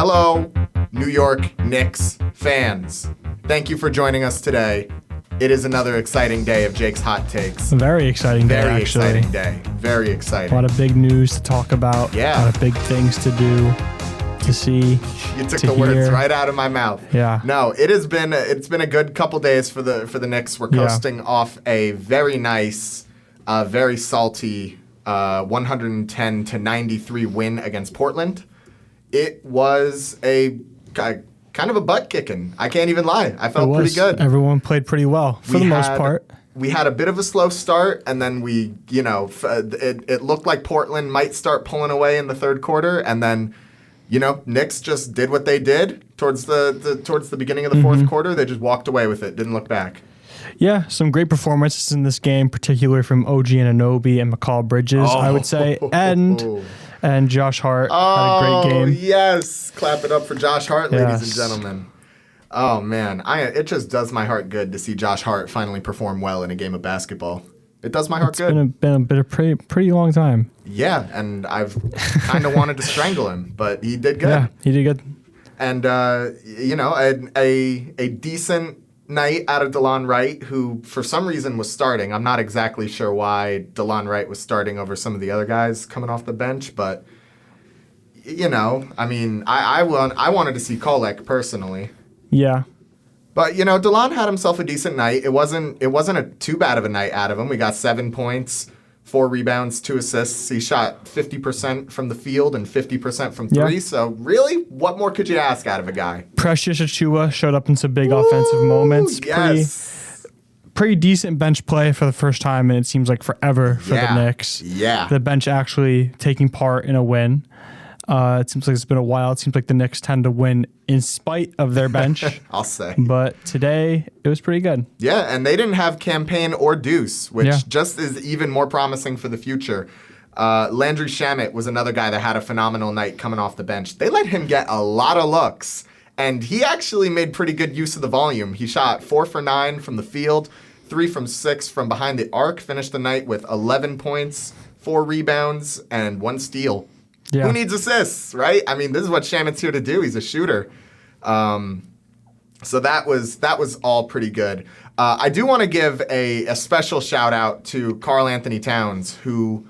Hello, New York Knicks fans. Thank you for joining us today. It is another exciting day of Jake's Hot Takes. A very exciting day, Very actually. exciting day. Very exciting. A lot of big news to talk about. Yeah. A lot of big things to do, to see, You took to the words hear. right out of my mouth. Yeah. No, it's been a good couple days for the Knicks. We're coasting off a very nice, very salty 110-93 win against Portland. It was a kind of a butt kicking. I can't even lie. I felt pretty good. Everyone played pretty well for the most part. We had a bit of a slow start, and then it looked like Portland might start pulling away in the third quarter, and then, Knicks just did what they did towards the beginning of the fourth quarter. They just walked away with it, didn't look back. Yeah, some great performances in this game, particularly from OG Anunoby and McCall Bridges, I would say, and Josh Hart had a great game. Yes. Clap it up for Josh Hart, ladies and Yes. gentlemen. Oh, man. It just does my heart good to see Josh Hart finally perform well in a game of basketball. It does my heart good. It's been a bit of pretty long time. Yeah, and I've kind of wanted to strangle him, but he did good. Yeah, he did good. And, a decent night out of DeLon Wright, who for some reason was starting. I'm not exactly sure why DeLon Wright was starting over some of the other guys coming off the bench, but, I wanted to see Kolek personally. Yeah. But, DeLon had himself a decent night. It wasn't a too bad of a night out of him. We got 7 points, 4 rebounds, 2 assists. He shot 50% from the field and 50% from three. Yeah. So, really, what more could you ask out of a guy? Precious Achiuwa showed up in some big offensive moments. Yes. Pretty decent bench play for the first time, and it seems like forever for the Knicks. Yeah. The bench actually taking part in a win. It seems like it's been a while. It seems like the Knicks tend to win in spite of their bench. I'll say. But today, it was pretty good. Yeah, and they didn't have Campaign or Deuce, which just is even more promising for the future. Landry Shamet was another guy that had a phenomenal night coming off the bench. They let him get a lot of looks, and he actually made pretty good use of the volume. He shot 4 for 9 from the field, 3 from 6 from behind the arc, finished the night with 11 points, 4 rebounds, and 1 steal. Yeah. Who needs assists, right? I mean, this is what Shamet's here to do. He's a shooter. So that was all pretty good. I do want to give a special shout out to Karl Anthony Towns, who,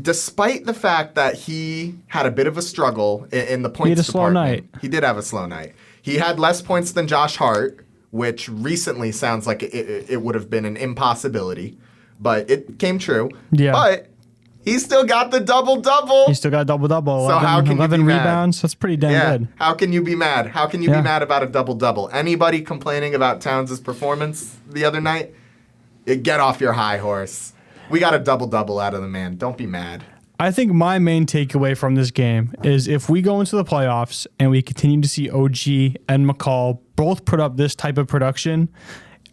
despite the fact that he had a bit of a struggle in the points department, he did have a slow night. He had less points than Josh Hart, which recently sounds like it would have been an impossibility, but it came true. Yeah. But he still got the double-double. He still got a double-double. So how can you be 11 mad? rebounds. That's pretty damn good. How can you be mad? How can you be mad about a double-double? Anybody complaining about Towns' performance the other night? Get off your high horse. We got a double-double out of the man. Don't be mad. I think my main takeaway from this game is if we go into the playoffs and we continue to see OG and McCall both put up this type of production,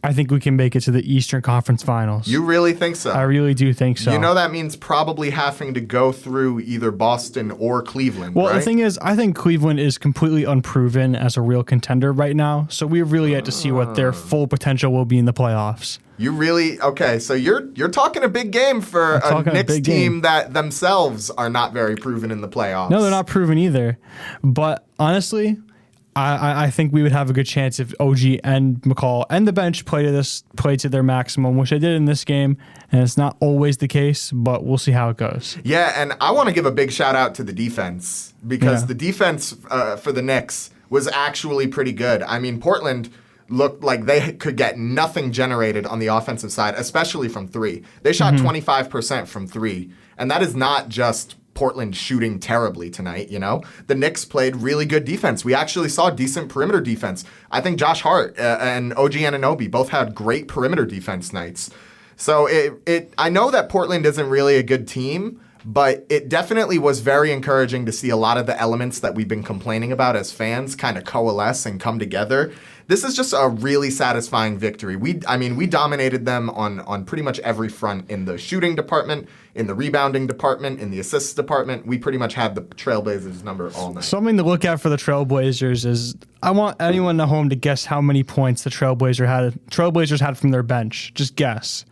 I think we can make it to the Eastern Conference Finals. You really think so? I really do think so. That means probably having to go through either Boston or Cleveland, Well, right? the thing is, I think Cleveland is completely unproven as a real contender right now, so we really yet to see what their full potential will be in the playoffs. You really okay? So you're talking a big game for a Knicks team that themselves are not very proven in the playoffs. No, they're not proven either. But honestly, I think we would have a good chance if OG and McCall and the bench play to their maximum, which they did in this game. And it's not always the case, but we'll see how it goes. Yeah, and I want to give a big shout out to the defense because the defense for the Knicks was actually pretty good. I mean, Portland looked like they could get nothing generated on the offensive side, especially from 3. They shot 25% from 3, and that is not just Portland shooting terribly tonight, The Knicks played really good defense. We actually saw decent perimeter defense. I think Josh Hart and OG Anunoby both had great perimeter defense nights. So I know that Portland isn't really a good team, but it definitely was very encouraging to see a lot of the elements that we've been complaining about as fans kind of coalesce and come together. This is just a really satisfying victory. We dominated them on pretty much every front in the shooting department, in the rebounding department, in the assists department. We pretty much had the Trailblazers number all night. Something to look at for the Trailblazers is I want anyone at home to guess how many points the Trailblazers had from their bench. Just guess.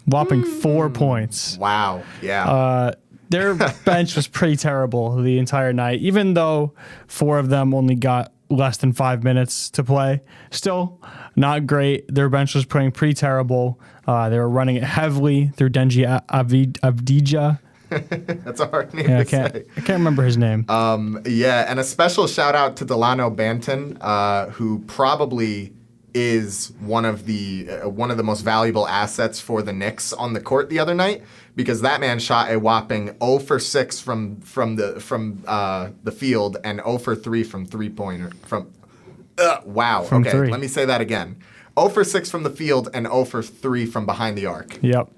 Whopping 4 points. Wow. Yeah. Their bench was pretty terrible the entire night, even though 4 of them only got less than 5 minutes to play. Still not great. Their bench was playing pretty terrible. They were running it heavily through Denji Avdija. That's a hard name to say. I can't remember his name. And a special shout out to Delano Banton, who probably is one of the most valuable assets for the Knicks on the court the other night, because that man shot a whopping 0 for 6 from the field and 0 for 3 from 3-pointer. Three. Let me say that again. 0 for 6 from the field and 0 for 3 from behind the arc. Yep.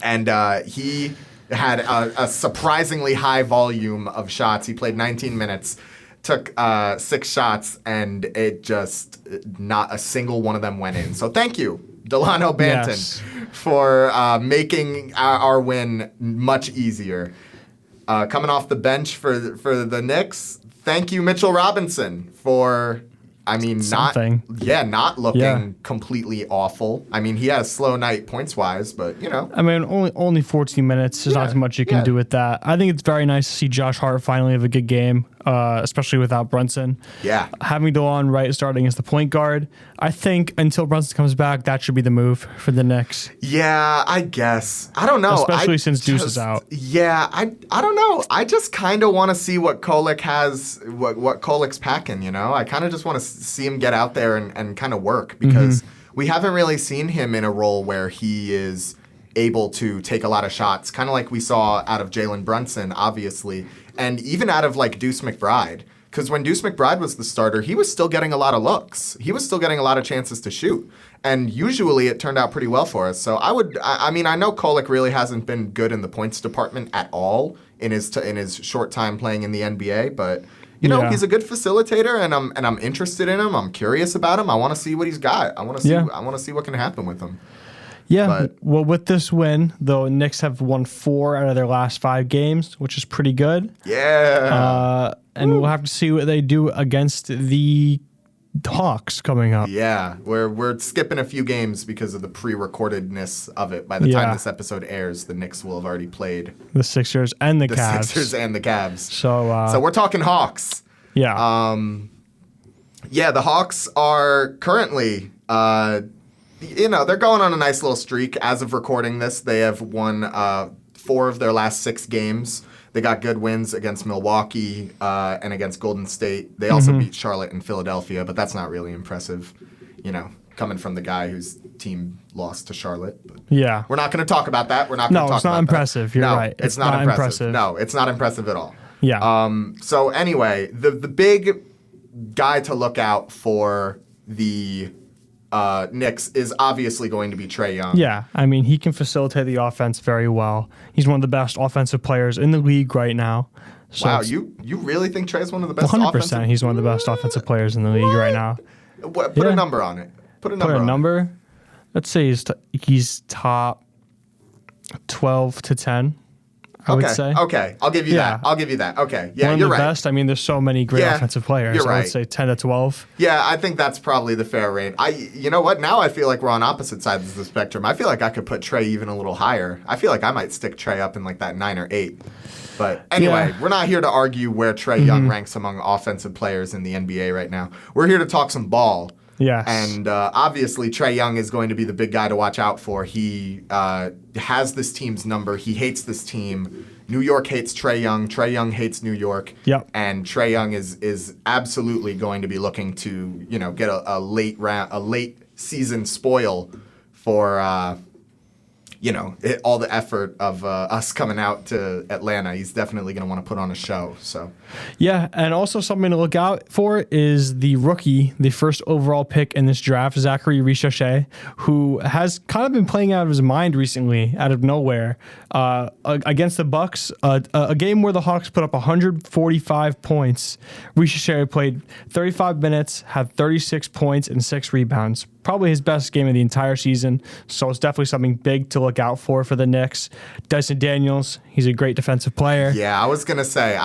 And he had a surprisingly high volume of shots. He played 19 minutes. Took 6 shots, and it just not a single one of them went in. So thank you, Delano Banton, for making our win much easier. Coming off the bench for the Knicks, thank you, Mitchell Robinson, for not looking completely awful. I mean, he had a slow night points-wise, but, I mean, only 14 minutes. There's not too much you can do with that. I think it's very nice to see Josh Hart finally have a good game, especially without Brunson. Yeah. Having DeLon Wright starting as the point guard, I think until Brunson comes back, that should be the move for the Knicks. Yeah, I guess. I don't know. Especially since Deuce is out. Yeah, I don't know. I just kind of want to see what Kolek has, what Kolek's packing, I kind of just want to see him get out there and kind of work, because we haven't really seen him in a role where he is able to take a lot of shots, kind of like we saw out of Jalen Brunson, obviously, and even out of like Deuce McBride. Because when Deuce McBride was the starter, he was still getting a lot of looks. He was still getting a lot of chances to shoot. And usually it turned out pretty well for us. So I know Kolek really hasn't been good in the points department at all in his short time playing in the NBA, but he's a good facilitator, and I'm interested in him. I'm curious about him. I want to see what he's got. I want to see what can happen with him. Yeah, well, with this win, the Knicks have won 4 out of their last 5 games, which is pretty good. Yeah. And we'll have to see what they do against the Hawks coming up. Yeah, we're skipping a few games because of the pre-recordedness of it. By the time this episode airs, the Knicks will have already played the Sixers and the Cavs. Sixers and the Cavs. So we're talking Hawks. Yeah. The Hawks are currently... they're going on a nice little streak. As of recording this, they have won 4 of their last 6 games. They got good wins against Milwaukee and against Golden State. They also beat Charlotte and Philadelphia, but that's not really impressive, coming from the guy whose team lost to Charlotte. But we're not going to talk about that. We're not going to talk about that. No, it's not impressive. You're right. It's not impressive. No, it's not impressive at all. Yeah. So anyway, the big guy to look out for the Knicks is obviously going to be Trae Young. Yeah, I mean, he can facilitate the offense very well. He's one of the best offensive players in the league right now. So wow, you really think Trae's one of the best 100%, offensive? he's one of the best offensive players in the league right now. Put a number on it. Put a number. Let's say he's top 12 to 10. I would say. Okay, I'll give you that. I'll give you that. Okay, yeah, one you're of the right. best. I mean, there's so many great offensive players. You're right. I would say 10 to 12. Yeah, I think that's probably the fair range. You know what? Now I feel like we're on opposite sides of the spectrum. I feel like I could put Trae even a little higher. I feel like I might stick Trae up in like that 9 or 8. But anyway, we're not here to argue where Trae Young ranks among offensive players in the NBA right now. We're here to talk some ball. Yes. And obviously, Trae Young is going to be the big guy to watch out for. He has this team's number. He hates this team. New York hates Trae Young. Trae Young hates New York. Yep. And Trae Young is absolutely going to be looking to get a late season spoil for all the effort of us coming out to Atlanta. He's definitely going to want to put on a show. So. Yeah, and also something to look out for is the rookie, the first overall pick in this draft, Zachary Richichet, who has kind of been playing out of his mind recently, out of nowhere, against the Bucks, a game where the Hawks put up 145 points. Richichet played 35 minutes, had 36 points and 6 rebounds. Probably his best game of the entire season, so it's definitely something big to look out for the Knicks. Dyson Daniels, he's a great defensive player. Yeah, I was gonna say,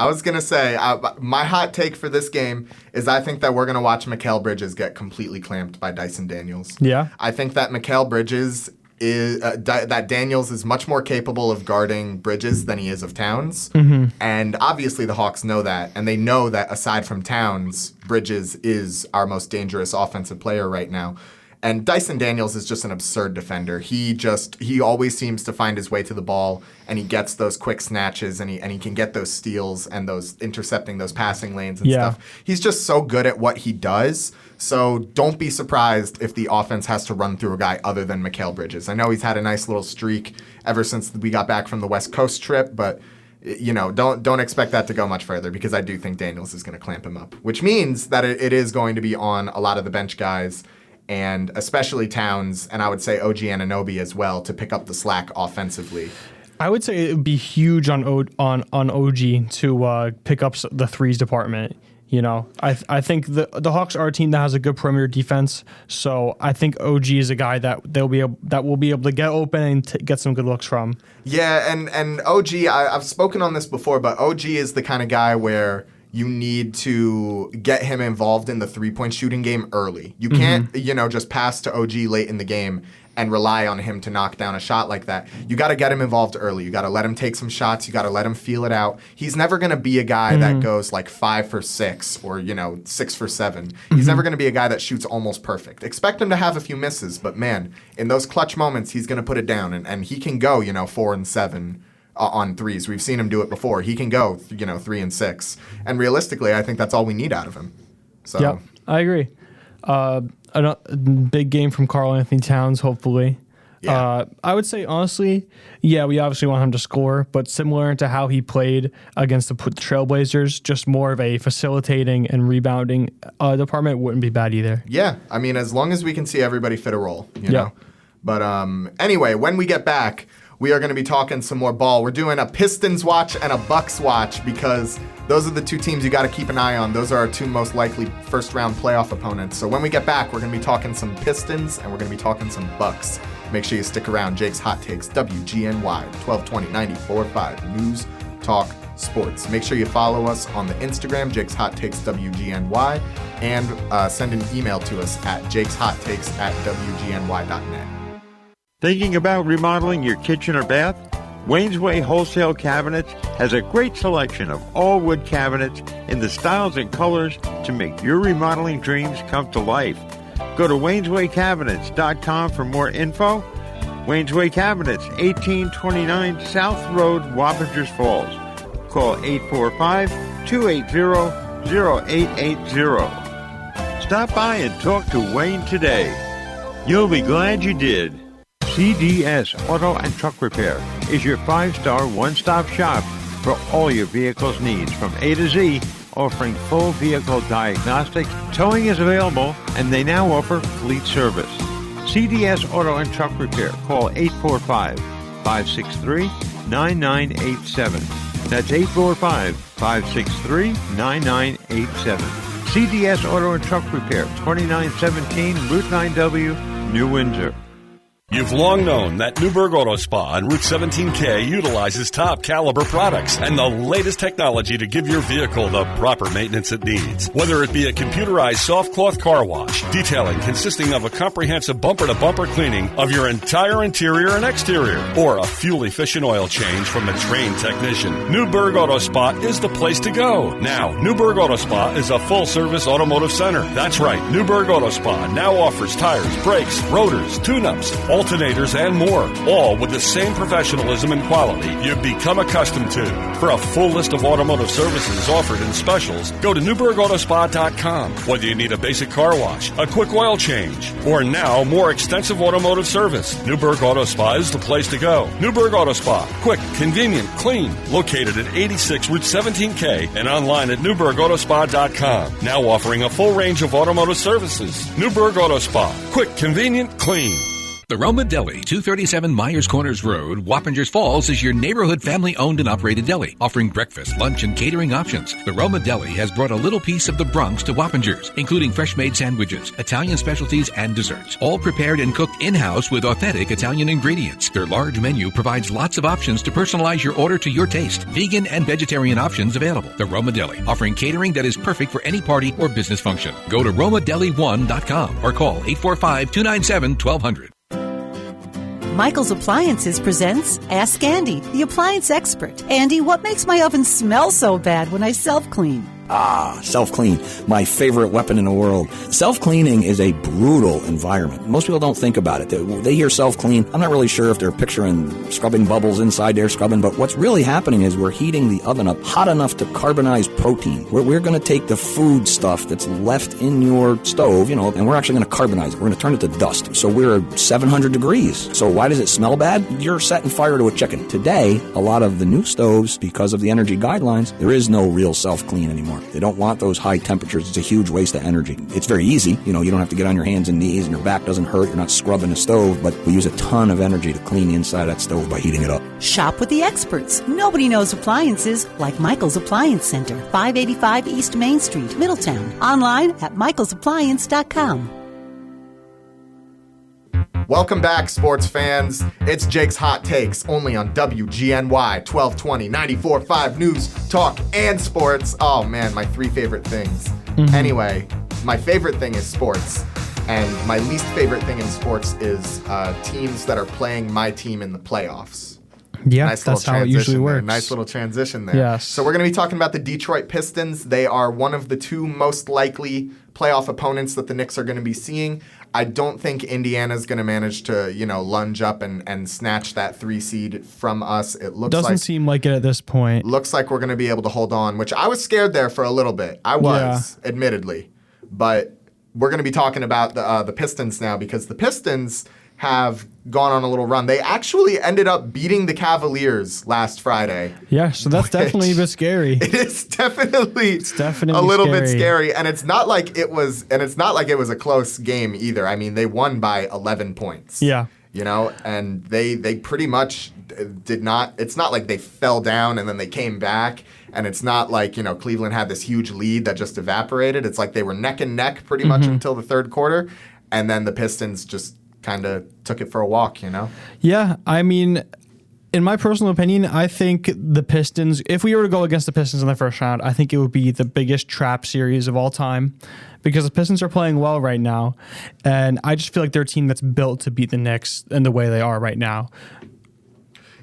my hot take for this game is I think that we're gonna watch Mikal Bridges get completely clamped by Dyson Daniels. Yeah, I think that Mikal Bridges that Daniels is much more capable of guarding Bridges than he is of Towns. And obviously the Hawks know that, and they know that aside from Towns, Bridges is our most dangerous offensive player right now. And Dyson Daniels is just an absurd defender. He always seems to find his way to the ball, and he gets those quick snatches, and he can get those steals and those intercepting those passing lanes and stuff. He's just so good at what he does. So don't be surprised if the offense has to run through a guy other than Mikal Bridges. I know he's had a nice little streak ever since we got back from the West Coast trip, but don't expect that to go much further, because I do think Daniels is going to clamp him up, which means that it is going to be on a lot of the bench guys, and especially Towns, and I would say OG Anunoby as well, to pick up the slack offensively. I would say it would be huge on OG to pick up the threes department. I think the Hawks are a team that has a good perimeter defense, so I think OG is a guy that will be able to get open and get some good looks from. Yeah, and OG, I've spoken on this before, but OG is the kind of guy where you need to get him involved in the three-point shooting game early. You can't, just pass to OG late in the game and rely on him to knock down a shot like that. You got to get him involved early. You got to let him take some shots. You got to let him feel it out. He's never going to be a guy that goes like 5 for 6 or 6 for 7. He's never going to be a guy that shoots almost perfect. Expect him to have a few misses, but man, in those clutch moments, he's going to put it down, and he can go 4 and 7 on threes. We've seen him do it before. He can go 3 and 6, and realistically, I think that's all we need out of him. So yeah, I agree. A big game from Karl Anthony Towns, hopefully. Yeah. I would say, honestly, we obviously want him to score, but similar to how he played against the Trailblazers, just more of a facilitating and rebounding department wouldn't be bad either. Yeah, I mean, as long as we can see everybody fit a role, you know. But anyway, when we get back, we are going to be talking some more ball. We're doing a Pistons watch and a Bucks watch, because those are the two teams you got to keep an eye on. Those are our two most likely first-round playoff opponents. So when we get back, we're going to be talking some Pistons, and we're going to be talking some Bucks. Make sure you stick around. Jake's Hot Takes, WGNY, 1220 94.5 News Talk Sports. Make sure you follow us on the Instagram, Jake's Hot Takes WGNY, and send an email to us at jakesHotTakes@WGNY.net. Thinking about remodeling your kitchen or bath? Wayne's Way Wholesale Cabinets has a great selection of all wood cabinets in the styles and colors to make your remodeling dreams come to life. Go to wayneswaycabinets.com for more info. Wayne's Way Cabinets, 1829 South Road, Wappingers Falls. Call 845-280-0880. Stop by and talk to Wayne today. You'll be glad you did. CDS Auto and Truck Repair is your 5-star one-stop shop for all your vehicle's needs from A to Z, offering full vehicle diagnostics. Towing is available, and they now offer fleet service. CDS Auto and Truck Repair. Call 845-563-9987. That's 845-563-9987. CDS Auto and Truck Repair, 2917 Route 9W, New Windsor. You've long known that Newburgh Auto Spa on Route 17K utilizes top caliber products and the latest technology to give your vehicle the proper maintenance it needs. Whether it be a computerized soft cloth car wash, detailing consisting of a comprehensive bumper-to-bumper cleaning of your entire interior and exterior, or a fuel-efficient oil change from a trained technician, Newburgh Auto Spa is the place to go. Now, Newburgh Auto Spa is a full-service automotive center. That's right, Newburgh Auto Spa now offers tires, brakes, rotors, tune-ups, alternators, and more, all with the same professionalism and quality you've become accustomed to. For a full list of automotive services offered in specials, go to NewburghAutospa.com. Whether you need a basic car wash, a quick oil change, or now more extensive automotive service, Newburgh Auto Spa is the place to go. Newburgh Auto Spa, quick, convenient, clean, located at 86 Route 17K and online at NewburghAutospa.com. Now offering a full range of automotive services. Newburgh Auto Spa, quick, convenient, clean. The Roma Deli, 237 Myers Corners Road, Wappingers Falls, is your neighborhood family-owned and operated deli, offering breakfast, lunch, and catering options. The Roma Deli has brought a little piece of the Bronx to Wappingers, including fresh-made sandwiches, Italian specialties, and desserts, all prepared and cooked in-house with authentic Italian ingredients. Their large menu provides lots of options to personalize your order to your taste. Vegan and vegetarian options available. The Roma Deli, offering catering that is perfect for any party or business function. Go to RomaDeli1.com or call 845-297-1200. Michael's Appliances presents Ask Andy, the appliance expert. Andy, what makes my oven smell so bad when I self-clean? Self-clean, my favorite weapon in the world. Self-cleaning is a brutal environment. Most people don't think about it. They hear self-clean. I'm not really sure if they're picturing scrubbing bubbles inside there, scrubbing, but what's really happening is we're heating the oven up hot enough to carbonize protein. We're going to take the food stuff that's left in your stove, and we're actually going to carbonize it. We're going to turn it to dust. So we're 700 degrees. So why does it smell bad? You're setting fire to a chicken. Today, a lot of the new stoves, because of the energy guidelines, there is no real self-clean anymore. They don't want those high temperatures. It's a huge waste of energy. It's very easy. You don't have to get on your hands and knees and your back doesn't hurt. You're not scrubbing the stove, but we use a ton of energy to clean the inside of that stove by heating it up. Shop with the experts. Nobody knows appliances like Michael's Appliance Center, 585 East Main Street, Middletown. Online at michaelsappliance.com. Welcome back, sports fans. It's Jake's Hot Takes, only on WGNY 1220, 94.5 News, Talk, and Sports. Oh, man, my three favorite things. Anyway, my favorite thing is sports, and my least favorite thing in sports is teams that are playing my team in the playoffs. Yeah, nice that's how it usually works. There. Nice little transition there. Yes. So we're going to be talking about the Detroit Pistons. They are one of the two most likely playoff opponents that the Knicks are going to be seeing. I don't think Indiana's going to manage to, lunge up and snatch that 3 seed from us. It looks Doesn't seem like it at this point. Looks like we're going to be able to hold on, which I was scared there for a little bit. I was, admittedly. But we're going to be talking about the Pistons now because the Pistons have gone on a little run. They actually ended up beating the Cavaliers last Friday. Yeah, so that's definitely a bit scary. It is definitely a little bit scary, and it's not like it was a close game either. I mean, they won by 11 points. Yeah. And they pretty much did not. It's not like they fell down and then they came back, and it's not like Cleveland had this huge lead that just evaporated. It's like they were neck and neck pretty much until the third quarter, and then the Pistons just kind of took it for a walk, Yeah, I mean, in my personal opinion, I think the Pistons, if we were to go against the Pistons in the first round, I think it would be the biggest trap series of all time because the Pistons are playing well right now, and I just feel like they're a team that's built to beat the Knicks in the way they are right now.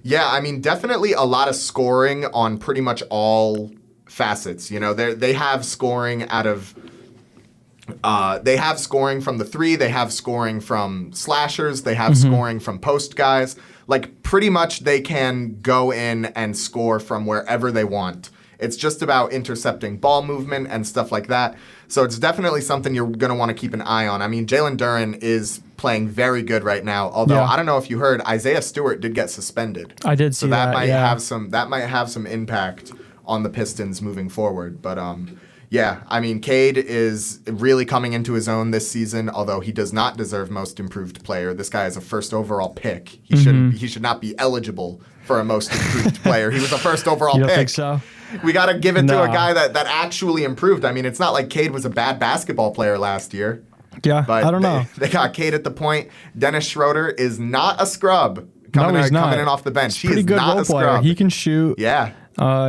Yeah, I mean, definitely a lot of scoring on pretty much all facets. They have scoring out of... they have scoring from the three. They have scoring from slashers. They have scoring from post guys. Like, pretty much they can go in and score from wherever they want. It's just about intercepting ball movement and stuff like that. So it's definitely something you're going to want to keep an eye on. I mean, Jalen Duren is playing very good right now. Although, I don't know if you heard, Isaiah Stewart did get suspended. I did see that. That might have some impact on the Pistons moving forward. But, yeah, I mean, Cade is really coming into his own this season, although he does not deserve Most Improved Player. This guy is a first overall pick. He should not be eligible for a Most Improved Player. He was a first overall pick. You don't think so? We got to give it to a guy that actually improved. I mean, it's not like Cade was a bad basketball player last year. Yeah, but I don't know. They got Cade at the point. Dennis Schroeder is not a scrub coming in off the bench. He's a pretty good role player. He can shoot. Yeah.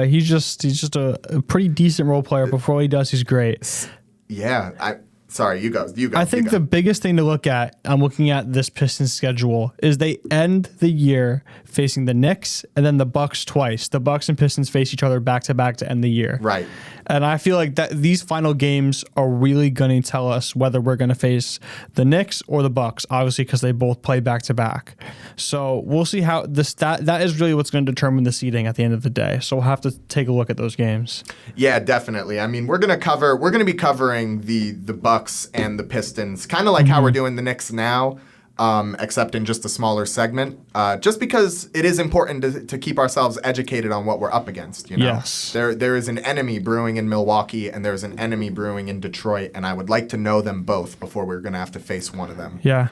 He's just a pretty decent role player. Before all he does, he's great. Yeah. Sorry, you go. I think the biggest thing to look at, I'm looking at this Pistons schedule, is they end the year facing the Knicks and then the Bucks twice. The Bucks and Pistons face each other back to back to end the year. Right. And I feel like that these final games are really going to tell us whether we're going to face the Knicks or the Bucks, obviously because they both play back to back. So we'll see how that is really what's going to determine the seeding at the end of the day. So we'll have to take a look at those games. Yeah, definitely. I mean, we're going to be covering the Bucks and the Pistons, kind of like how we're doing the Knicks now. Except in just a smaller segment, just because it is important to keep ourselves educated on what we're up against. Yes. There is an enemy brewing in Milwaukee, and there's an enemy brewing in Detroit, and I would like to know them both before we're going to have to face one of them. Yeah.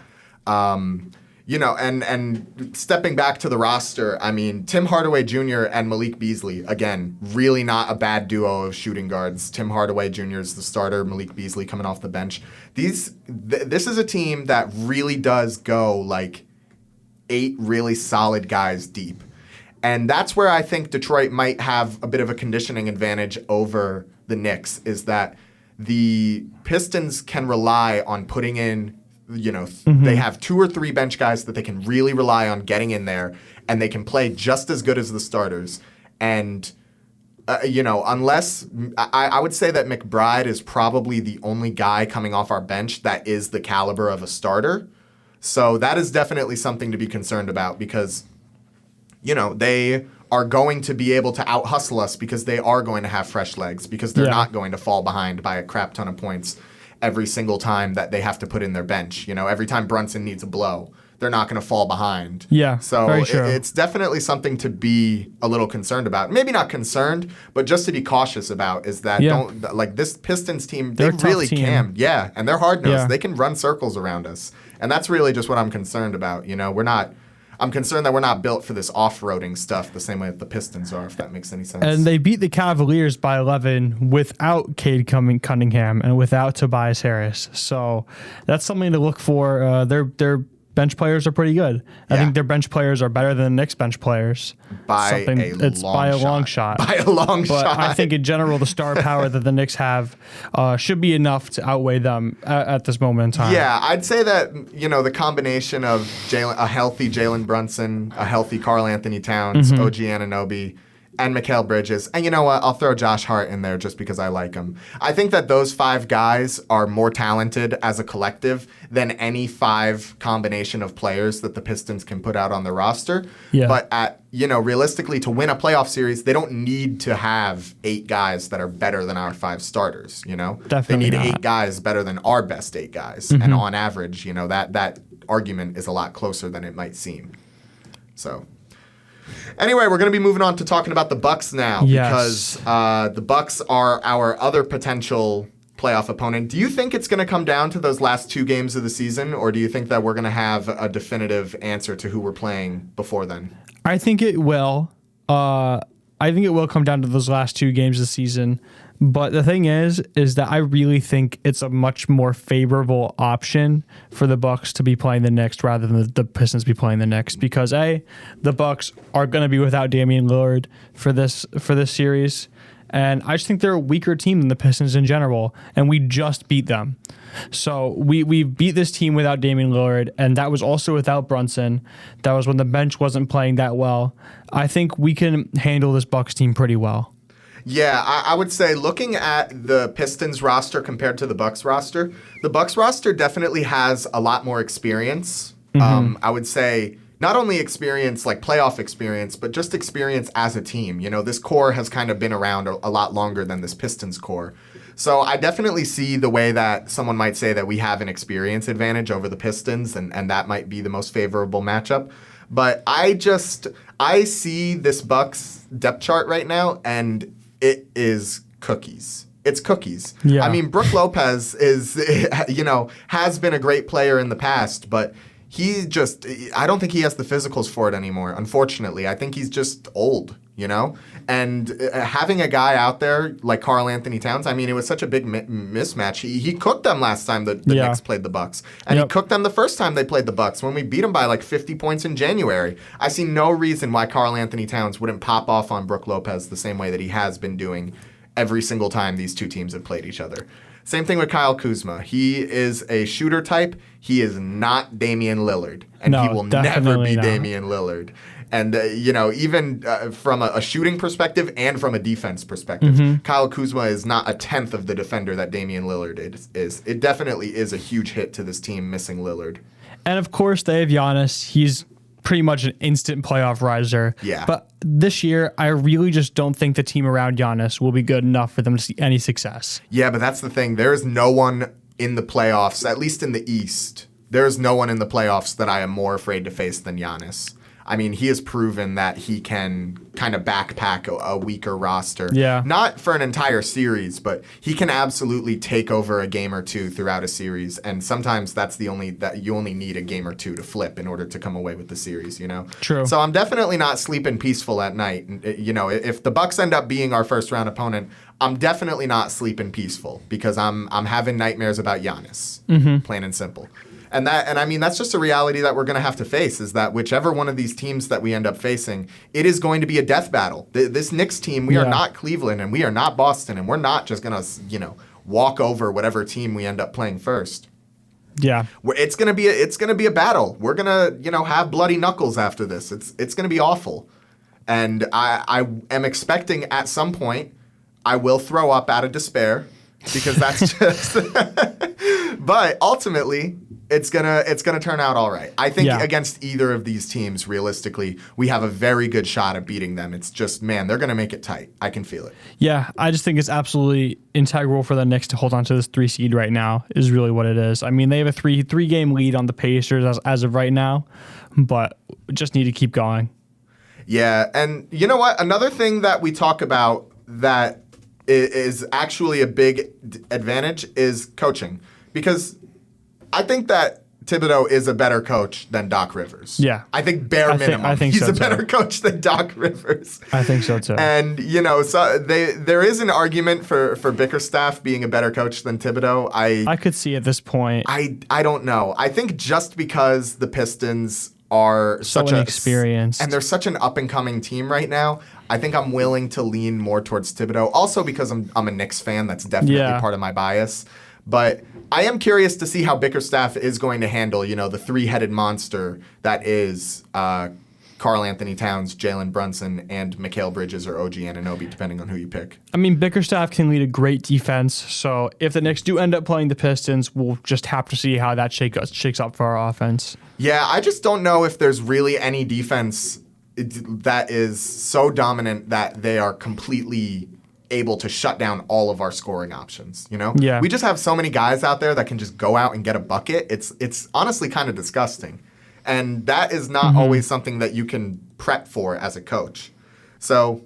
And stepping back to the roster, I mean, Tim Hardaway Jr. and Malik Beasley, again, really not a bad duo of shooting guards. Tim Hardaway Jr. is the starter, Malik Beasley coming off the bench. This is a team that really does go like 8 really solid guys deep. And that's where I think Detroit might have a bit of a conditioning advantage over the Knicks, is that the Pistons can rely on putting in They have 2 or 3 bench guys that they can really rely on getting in there, and they can play just as good as the starters. And unless I would say that McBride is probably the only guy coming off our bench that is the caliber of a starter. So that is definitely something to be concerned about because, they are going to be able to out-hustle us because they are going to have fresh legs because they're not going to fall behind by a crap ton of points every single time that they have to put in their bench. Every time Brunson needs a blow, they're not going to fall behind. Yeah, so very true. It's definitely something to be a little concerned about. Maybe not concerned, but just to be cautious about is that this Pistons team, they really can. Yeah, and they're hard-nosed. Yeah. They can run circles around us. And that's really just what I'm concerned about. I'm concerned that we're not built for this off-roading stuff the same way that the Pistons are, if that makes any sense. And they beat the Cavaliers by 11 without Cade Cunningham and without Tobias Harris. So that's something to look for. Their bench players are pretty good. I think their bench players are better than the Knicks bench players. By a long shot. But I think in general, the star power that the Knicks have should be enough to outweigh them at this moment in time. Yeah, I'd say that, the combination of a healthy Jalen Brunson, a healthy Karl Anthony Towns, OG Anunoby, and Mikal Bridges. And you know what? I'll throw Josh Hart in there just because I like him. I think that those 5 guys are more talented as a collective than any 5 combination of players that the Pistons can put out on the roster. Yeah. But realistically, to win a playoff series, they don't need to have 8 guys that are better than our 5 starters. Definitely they need not. 8 guys better than our best 8 guys. And on average, that argument is a lot closer than it might seem. So. Anyway, we're going to be moving on to talking about the Bucks now because the Bucks are our other potential playoff opponent. Do you think it's going to come down to those last 2 games of the season, or do you think that we're going to have a definitive answer to who we're playing before then? I think it will. I think it will come down to those last 2 games of the season. But the thing is that I really think it's a much more favorable option for the Bucks to be playing the Knicks rather than the Pistons be playing the Knicks because the Bucks are going to be without Damian Lillard for this series, and I just think they're a weaker team than the Pistons in general, and we just beat them. So we beat this team without Damian Lillard, and that was also without Brunson. That was when the bench wasn't playing that well. I think we can handle this Bucks team pretty well. Yeah, I would say looking at the Pistons roster compared to the Bucks roster definitely has a lot more experience. I would say not only experience, like playoff experience, but just experience as a team. This core has kind of been around a lot longer than this Pistons core. So I definitely see the way that someone might say that we have an experience advantage over the Pistons, and that might be the most favorable matchup. But I see this Bucks depth chart right now, and it is cookies. It's cookies. Yeah. I mean, Brook Lopez has been a great player in the past, but I don't think he has the physicals for it anymore, unfortunately. I think he's just old, And having a guy out there like Karl Anthony Towns, I mean, it was such a big mismatch. He cooked them last time the Knicks played the Bucks. And he cooked them the first time they played the Bucks when we beat them by like 50 points in January. I see no reason why Karl Anthony Towns wouldn't pop off on Brook Lopez the same way that he has been doing every single time these 2 teams have played each other. Same thing with Kyle Kuzma. He is a shooter type. He is not Damian Lillard. And he will never be Damian Lillard. And, even from a shooting perspective and from a defense perspective, Kyle Kuzma is not a tenth of the defender that Damian Lillard is. It definitely is a huge hit to this team missing Lillard. And, of course, they have Giannis. He's pretty much an instant playoff riser. Yeah. But this year, I really just don't think the team around Giannis will be good enough for them to see any success. Yeah, but that's the thing. There is no one in the playoffs, at least in the East, there is no one in the playoffs that I am more afraid to face than Giannis. I mean, he has proven that he can kind of backpack a weaker roster. Yeah. Not for an entire series, but he can absolutely take over a game or 2 throughout a series. And sometimes that you only need a game or 2 to flip in order to come away with the series, True. So I'm definitely not sleeping peaceful at night. If the Bucks end up being our first round opponent, I'm definitely not sleeping peaceful because I'm having nightmares about Giannis, plain and simple. And I mean, that's just a reality that we're going to have to face, is that whichever one of these teams that we end up facing, it is going to be a death battle. This Knicks team, we are not Cleveland and we are not Boston, and we're not just going to, walk over whatever team we end up playing first. Yeah. It's gonna be a battle. We're gonna have bloody knuckles after this. It's gonna be awful, and I am expecting at some point I will throw up out of despair because that's just. But ultimately, it's gonna turn out all right. I think against either of these teams, realistically, we have a very good shot at beating them. It's just, man, they're gonna make it tight. I can feel it. Yeah, I just think it's absolutely integral for the Knicks to hold on to this 3 seed right now. Is really what it is. I mean, they have a three game lead on the Pacers as of right now, but just need to keep going. Yeah, and you know what? Another thing that we talk about that is actually a big advantage is coaching. Because I think that Thibodeau is a better coach than Doc Rivers. Yeah. I think minimum, think he's so a better too. coach than Doc Rivers. I think so too. And, so there is an argument for Bickerstaff being a better coach than Thibodeau. I could see at this point. I don't know. I think just because the Pistons are such inexperienced and they're such an up-and-coming team right now, I think I'm willing to lean more towards Thibodeau. Also because I'm a Knicks fan. That's definitely part of my bias. But I am curious to see how Bickerstaff is going to handle, the three-headed monster that is Karl Anthony Towns, Jalen Brunson, and Mikal Bridges or OG Anunoby, depending on who you pick. I mean, Bickerstaff can lead a great defense, so if the Knicks do end up playing the Pistons, we'll just have to see how that shakes up for our offense. Yeah, I just don't know if there's really any defense that is so dominant that they are completely able to shut down all of our scoring options, Yeah. We just have so many guys out there that can just go out and get a bucket. It's honestly kind of disgusting. And that is not always something that you can prep for as a coach. So,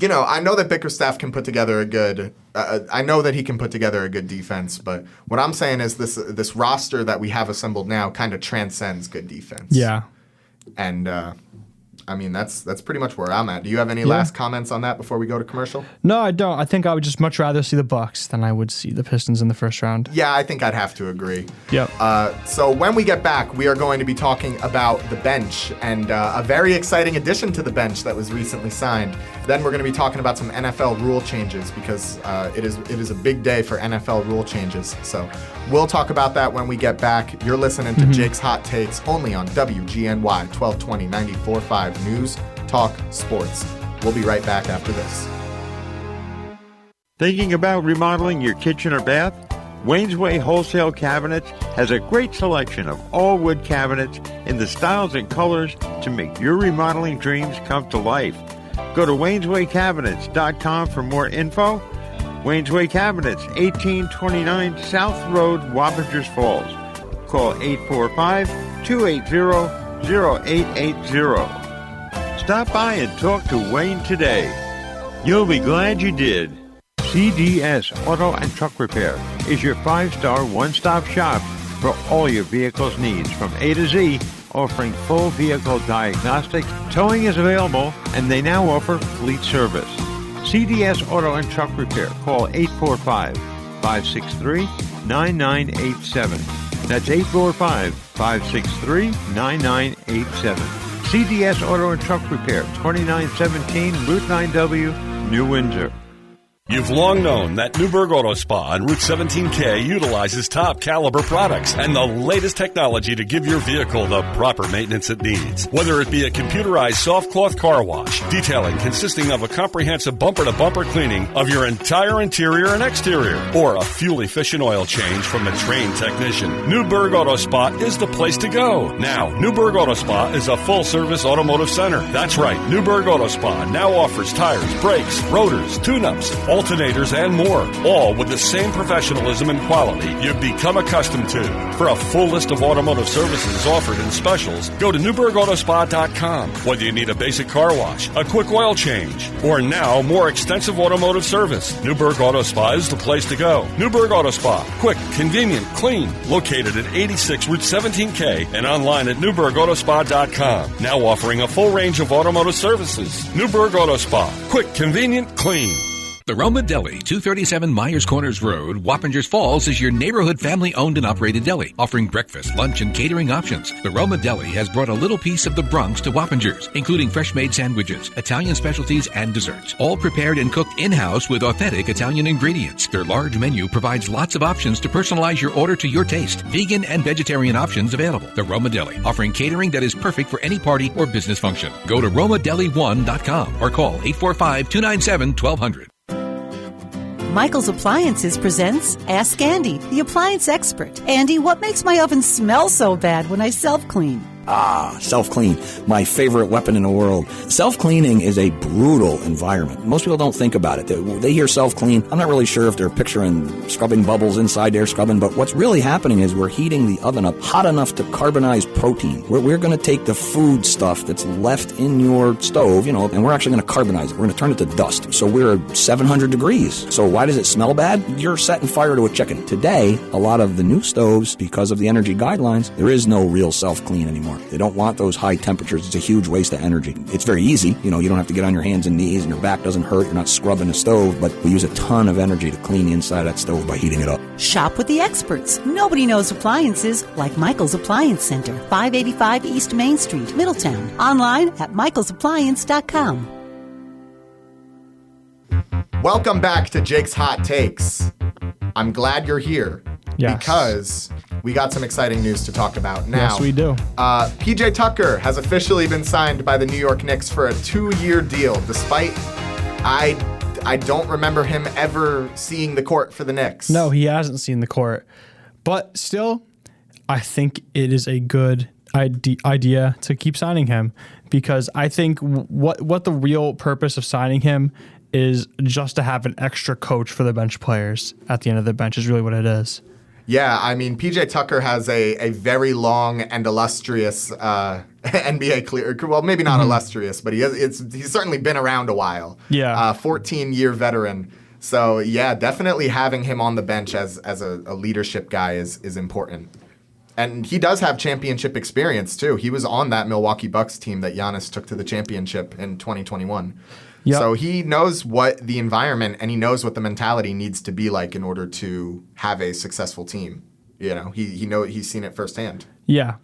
I know that Bickerstaff can put together a good I know that he can put together a good defense, but what I'm saying is this roster that we have assembled now kind of transcends good defense. Yeah. And I mean, that's pretty much where I'm at. Do you have any last comments on that before we go to commercial? No, I don't. I think I would just much rather see the Bucks than I would see the Pistons in the first round. Yeah, I think I'd have to agree. Yep. So when we get back, we are going to be talking about the bench and a very exciting addition to the bench that was recently signed. Then we're going to be talking about some NFL rule changes because it is a big day for NFL rule changes. So we'll talk about that when we get back. You're listening to Jake's Hot Takes only on WGNY 1220 94.5 News Talk Sports. We'll be right back after this. Thinking about remodeling your kitchen or bath? Wayne's Way Wholesale Cabinets has a great selection of all wood cabinets in the styles and colors to make your remodeling dreams come to life. Go to wayneswaycabinets.com for more info. Wayne's Way Cabinets, 1829 South Road, Wappingers Falls. Call 845-280-0880. Stop by and talk to Wayne today. You'll be glad you did. CDS Auto and Truck Repair is your 5-star one-stop shop for all your vehicle's needs from A to Z, offering full vehicle diagnostics. Towing is available, and they now offer fleet service. CDS Auto and Truck Repair. Call 845-563-9987. That's 845-563-9987. CDS Auto and Truck Repair, 2917 Route 9W, New Windsor. You've long known that Newburgh Auto Spa on Route 17K utilizes top caliber products and the latest technology to give your vehicle the proper maintenance it needs. Whether it be a computerized soft cloth car wash, detailing consisting of a comprehensive bumper-to-bumper cleaning of your entire interior and exterior, or a fuel-efficient oil change from a trained technician, Newburgh Auto Spa is the place to go. Now, Newburgh Auto Spa is a full-service automotive center. That's right, Newburgh Auto Spa now offers tires, brakes, rotors, tune-ups, alternators, and more, all with the same professionalism and quality you've become accustomed to. For a full list of automotive services offered in specials, go to NewburghAutoSpa.com. Whether you need a basic car wash, a quick oil change, or now more extensive automotive service, Newburgh Auto Spa is the place to go. Newburgh Auto Spa, quick, convenient, clean, located at 86 Route 17K and online at NewburghAutoSpa.com. Now offering a full range of automotive services. Newburgh Auto Spa, quick, convenient, clean. The Roma Deli, 237 Myers Corners Road, Wappingers Falls, is your neighborhood family-owned and operated deli, offering breakfast, lunch, and catering options. The Roma Deli has brought a little piece of the Bronx to Wappingers, including fresh-made sandwiches, Italian specialties, and desserts, all prepared and cooked in-house with authentic Italian ingredients. Their large menu provides lots of options to personalize your order to your taste. Vegan and vegetarian options available. The Roma Deli, offering catering that is perfect for any party or business function. Go to romadeli1.com or call 845-297-1200. Michael's Appliances presents Ask Andy, the appliance expert. Andy, what makes my oven smell so bad when I self-clean? Self-clean, my favorite weapon in the world. Self-cleaning is a brutal environment. Most people don't think about it. They hear self-clean. I'm not really sure if they're picturing scrubbing bubbles inside there, but what's really happening is we're heating the oven up hot enough to carbonize protein. We're going to take the food stuff that's left in your stove, and we're actually going to carbonize it. We're going to turn it to dust. So we're 700 degrees. So why does it smell bad? You're setting fire to a chicken. Today, a lot of the new stoves, because of the energy guidelines, there is no real self-clean anymore. They don't want those high temperatures. It's a huge waste of energy. It's very easy. You don't have to get on your hands and knees and your back doesn't hurt. You're not scrubbing the stove, but we use a ton of energy to clean the inside of that stove by heating it up. Shop with the experts. Nobody knows appliances like Michael's Appliance Center, 585 East Main Street, Middletown. Online at michaelsappliance.com. Welcome back to Jake's Hot Takes. I'm glad you're here. Yes. Because we got some exciting news to talk about now. Yes, we do. PJ Tucker has officially been signed by the New York Knicks for a 2-year deal, despite I don't remember him ever seeing the court for the Knicks. No, he hasn't seen the court. But still, I think it is a good idea to keep signing him, because I think what the real purpose of signing him is just to have an extra coach for the bench players at the end of the bench is really what it is. Yeah, I mean, PJ Tucker has a very long and illustrious NBA career. Well, maybe not illustrious, but he's certainly been around a while. Yeah. 14-year veteran. So, yeah, definitely having him on the bench as a leadership guy is important. And he does have championship experience, too. He was on that Milwaukee Bucks team that Giannis took to the championship in 2021. Yep. So he knows what the environment and he knows what the mentality needs to be like in order to have a successful team. He's seen it firsthand. Yeah.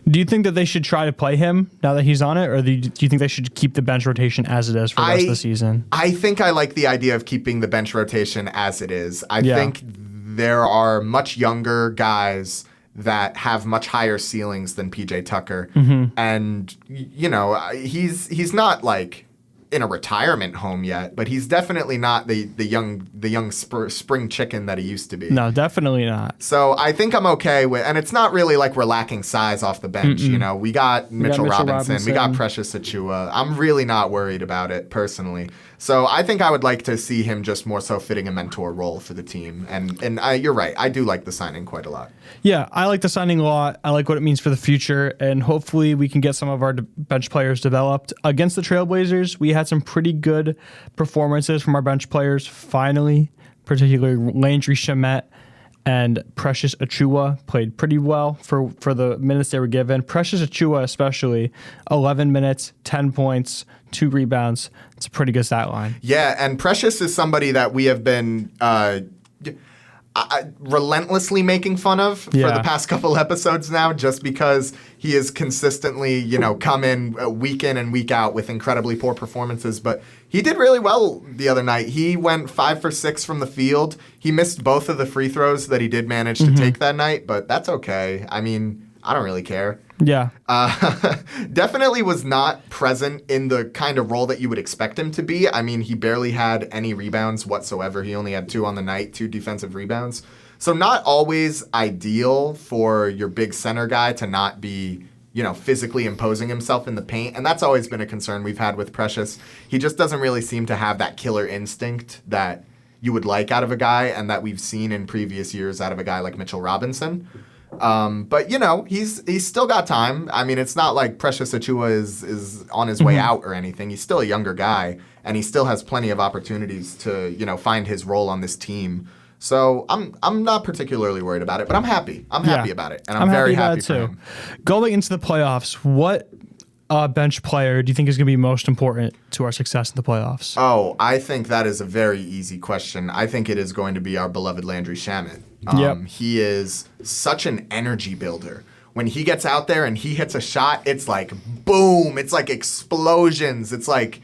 Do you think that they should try to play him now that he's on it, or do you think they should keep the bench rotation as it is for the rest of the season? I think I like the idea of keeping the bench rotation as it is. I think there are much younger guys that have much higher ceilings than PJ Tucker. Mm-hmm. And, he's not like in a retirement home yet, but he's definitely not the young spring chicken that he used to be. No, definitely not. So I think I'm okay with, and it's not really like we're lacking size off the bench. We got Mitchell Robinson, we got Precious Achiuwa. I'm really not worried about it personally. So I think I would like to see him just more so fitting a mentor role for the team. And you're right, I do like the signing quite a lot. Yeah, I like the signing a lot. I like what it means for the future, and hopefully we can get some of our bench players developed. Against the Trailblazers, we had some pretty good performances from our bench players, finally, particularly Landry Shamet and Precious Achiuwa played pretty well for the minutes they were given. Precious Achiuwa especially, 11 minutes, 10 points, 2 rebounds. It's a pretty good stat line. Yeah, and Precious is somebody that we have been relentlessly making fun of for the past couple episodes now, just because he has consistently, come in week in and week out with incredibly poor performances. But he did really well the other night. He went 5 for 6 from the field. He missed both of the free throws that he did manage to take that night, but that's okay. I mean, I don't really care. Yeah. Definitely was not present in the kind of role that you would expect him to be. I mean, he barely had any rebounds whatsoever. He only had 2 on the night, 2 defensive rebounds. So not always ideal for your big center guy to not be, physically imposing himself in the paint. And that's always been a concern we've had with Precious. He just doesn't really seem to have that killer instinct that you would like out of a guy and that we've seen in previous years out of a guy like Mitchell Robinson. But he's still got time. I mean, it's not like Precious Achiuwa is on his way out or anything. He's still a younger guy, and he still has plenty of opportunities to find his role on this team. So I'm not particularly worried about it, but I'm happy. I'm happy about it, and I'm very happy for him. Going into the playoffs, what bench player do you think is going to be most important to our success in the playoffs? Oh, I think that is a very easy question. I think it is going to be our beloved Landry Shamet. Yep. He is such an energy builder. When he gets out there and he hits a shot, it's like boom. It's like explosions. It's like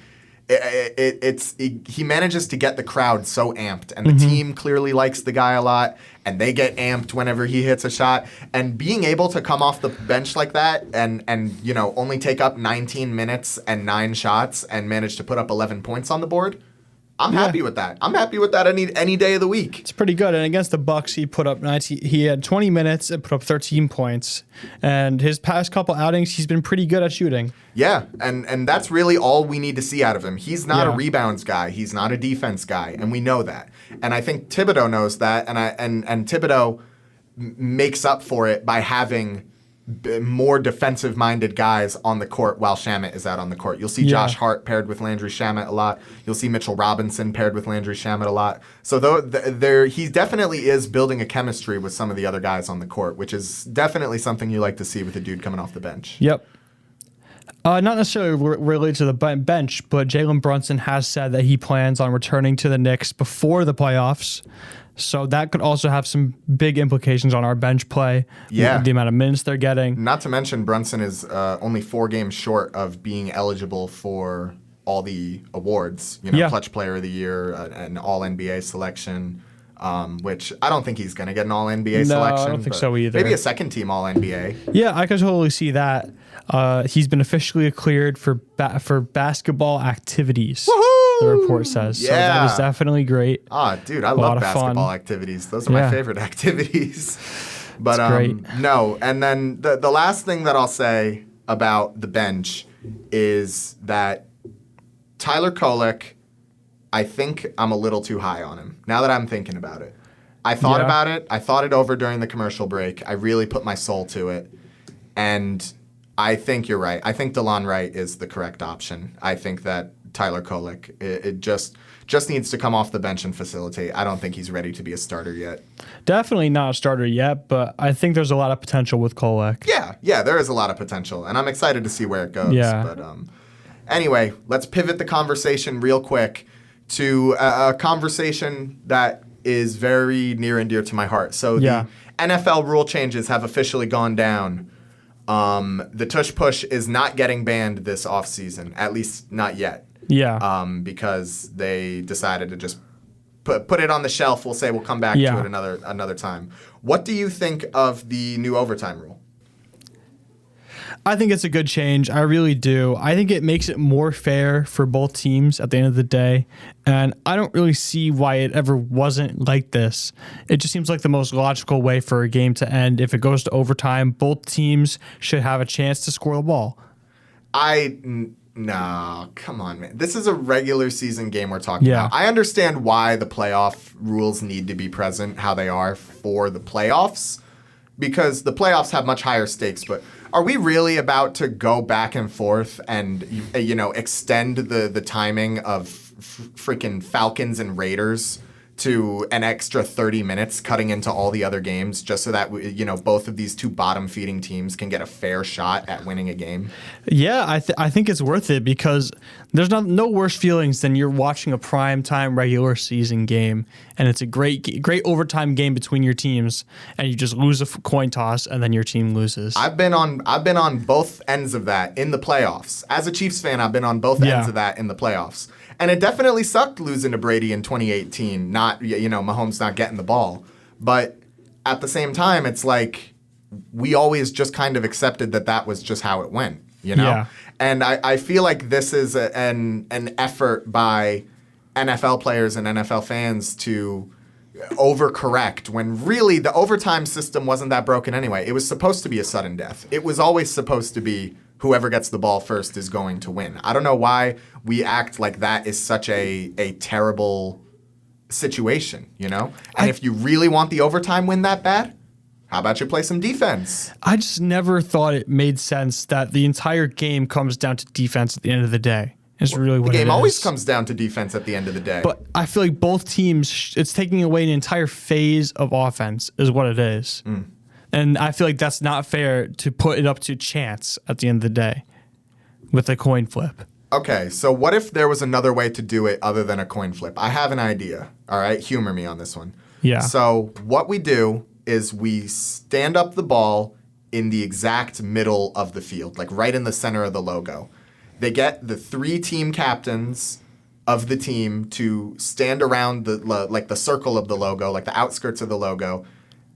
he manages to get the crowd so amped, and the team clearly likes the guy a lot, and they get amped whenever he hits a shot. And being able to come off the bench like that and only take up 19 minutes and 9 shots and manage to put up 11 points on the board, I'm happy with that. I'm happy with that any day of the week. It's pretty good. And against the Bucks, he put up 19. He had 20 minutes and put up 13 points. And his past couple outings, he's been pretty good at shooting. Yeah, and that's really all we need to see out of him. He's not a rebounds guy. He's not a defense guy, and we know that. And I think Thibodeau knows that, and Thibodeau makes up for it by having more defensive-minded guys on the court while Shamet is out on the court. You'll see Josh Hart paired with Landry Shamet a lot. You'll see Mitchell Robinson paired with Landry Shamet a lot. So he definitely is building a chemistry with some of the other guys on the court, which is definitely something you like to see with a dude coming off the bench. Yep. Not necessarily related to the bench, but Jalen Brunson has said that he plans on returning to the Knicks before the playoffs. So that could also have some big implications on our bench play. Yeah. The amount of minutes they're getting. Not to mention Brunson is only 4 games short of being eligible for all the awards. Clutch Player of the Year, an All-NBA selection, which I don't think he's going to get an All-NBA selection. I don't think so either. Maybe a second-team All-NBA. Yeah, I could totally see that. He's been officially cleared for basketball activities. Woohoo! The report says. Yeah. So that is definitely great. Ah, dude, I love basketball fun. activities. Those are my favorite activities. But great. No, and then the last thing that I'll say about the bench is that Tyler Kolek, I think I'm a little too high on him. Now that I'm thinking about it. I thought about it. I thought it over during the commercial break. I really put my soul to it. And I think you're right. I think DeLon Wright is the correct option. I think that Tyler Kolek, it just needs to come off the bench and facilitate. I don't think he's ready to be a starter yet. Definitely not a starter yet, but I think there's a lot of potential with Kolek. Yeah, there is a lot of potential, and I'm excited to see where it goes. Yeah. But anyway, let's pivot the conversation real quick to a conversation that is very near and dear to my heart. So the NFL rule changes have officially gone down. The tush push is not getting banned this offseason, at least not yet. Yeah. Because they decided to just put it on the shelf. We'll say we'll come back to it another time. What do you think of the new overtime rule? I think it's a good change. I really do. I think it makes it more fair for both teams at the end of the day. And I don't really see why it ever wasn't like this. It just seems like the most logical way for a game to end. If it goes to overtime, both teams should have a chance to score the ball. No, come on, man. This is a regular season game we're talking about. I understand why the playoff rules need to be present, how they are for the playoffs, because the playoffs have much higher stakes. But are we really about to go back and forth and, extend the timing of freaking Falcons and Raiders to an extra 30 minutes, cutting into all the other games, just so that both of these two bottom-feeding teams can get a fair shot at winning a game? Yeah, I think it's worth it because there's no worse feelings than you're watching a primetime regular season game and it's a great overtime game between your teams and you just lose a coin toss and then your team loses. I've been on both ends of that in the playoffs. As a Chiefs fan, I've been on both ends of that in the playoffs. And it definitely sucked losing to Brady in 2018, Mahomes not getting the ball. But at the same time, it's like we always just kind of accepted that was just how it went, Yeah. And I feel like this is an effort by NFL players and NFL fans to overcorrect when really the overtime system wasn't that broken anyway. It was supposed to be a sudden death. It was always supposed to be whoever gets the ball first is going to win. I don't know why we act like that is such a terrible situation, And if you really want the overtime win that bad, how about you play some defense? I just never thought it made sense that the entire game comes down to defense at the end of the day. It's really what it is. The game always comes down to defense at the end of the day. But I feel like both teams, it's taking away an entire phase of offense is what it is. And I feel like that's not fair to put it up to chance at the end of the day. with a coin flip. Okay, so what if there was another way to do it other than a coin flip? I have an idea. All right, humor me on this one. Yeah. So what we do is we stand up the ball in the exact middle of the field, like right in the center of the logo. They get the 3 team captains of the team to stand around the circle of the logo, like the outskirts of the logo.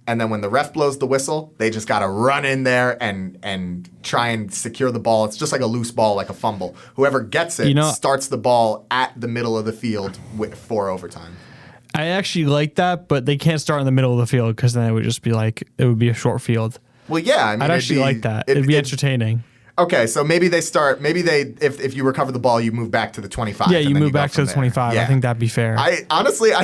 And then when the ref blows the whistle, they just got to run in there and try and secure the ball. It's just like a loose ball, like a fumble. Whoever gets it starts the ball at the middle of the field for overtime. I actually like that, but they can't start in the middle of the field because then it would just be like, it would be a short field. Well, yeah. I mean, I'd actually like that. It'd be entertaining. Okay, so maybe if you recover the ball, you move back to the 25. Yeah, you move back to the 25. Yeah. I think that'd be fair. I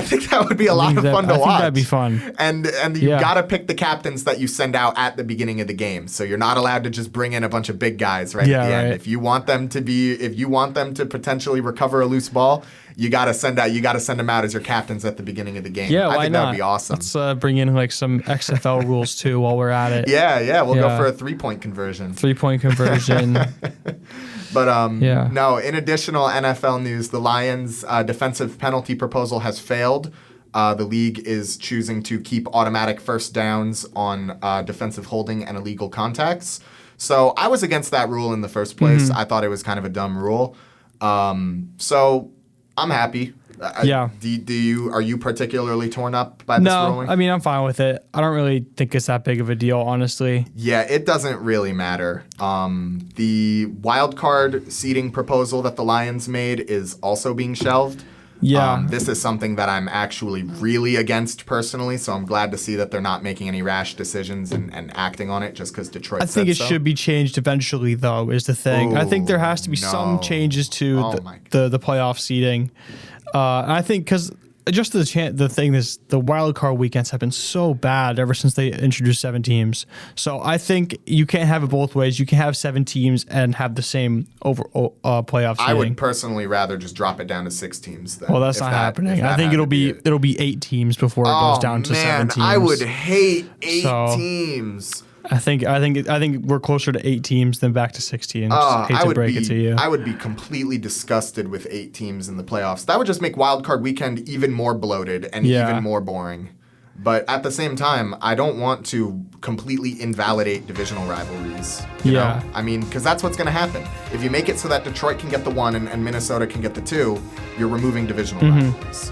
think that would be a lot of fun to watch. I think that'd be fun. And you got to pick the captains that you send out at the beginning of the game. So you're not allowed to just bring in a bunch of big guys right at the end. If you want them to potentially recover a loose ball, you got to send them out as your captains at the beginning of the game. Yeah, I think not? that would be awesome. Let's bring in like some XFL rules too while we're at it. Yeah, we'll go for a 3-point conversion. 3-point conversion. But no, in additional NFL news, the Lions' defensive penalty proposal has failed. The league is choosing to keep automatic first downs on defensive holding and illegal contacts. So I was against that rule in the first place. I thought it was kind of a dumb rule. So I'm happy. Yeah. Are you particularly torn up by this ruling? No, I mean, I'm fine with it. I don't really think it's that big of a deal, honestly. Yeah, it doesn't really matter. The wild card seeding proposal that the Lions made is also being shelved. Yeah. This is something that I'm actually really against personally, so I'm glad to see that they're not making any rash decisions and acting on it just because Detroit said so. I think it should be changed eventually, though, is the thing. I think there has to be some changes to the playoff seeding. I think because just the thing is the wild card weekends have been so bad ever since they introduced 7 teams. So I think you can't have it both ways. You can have 7 teams and have the same playoff seeding. I would personally rather just drop it down to 6 teams. Then, well, that's not happening. I think it'll be 8 teams before it goes down to 7 teams. I would hate 8 teams. I think we're closer to 8 teams than back to 6 teams. Hate to break it to you. I would be completely disgusted with 8 teams in the playoffs. That would just make Wild Card Weekend even more bloated and even more boring. But at the same time, I don't want to completely invalidate divisional rivalries. You know? I mean, because that's what's going to happen. If you make it so that Detroit can get the 1 and Minnesota can get the 2, you're removing divisional rivalries.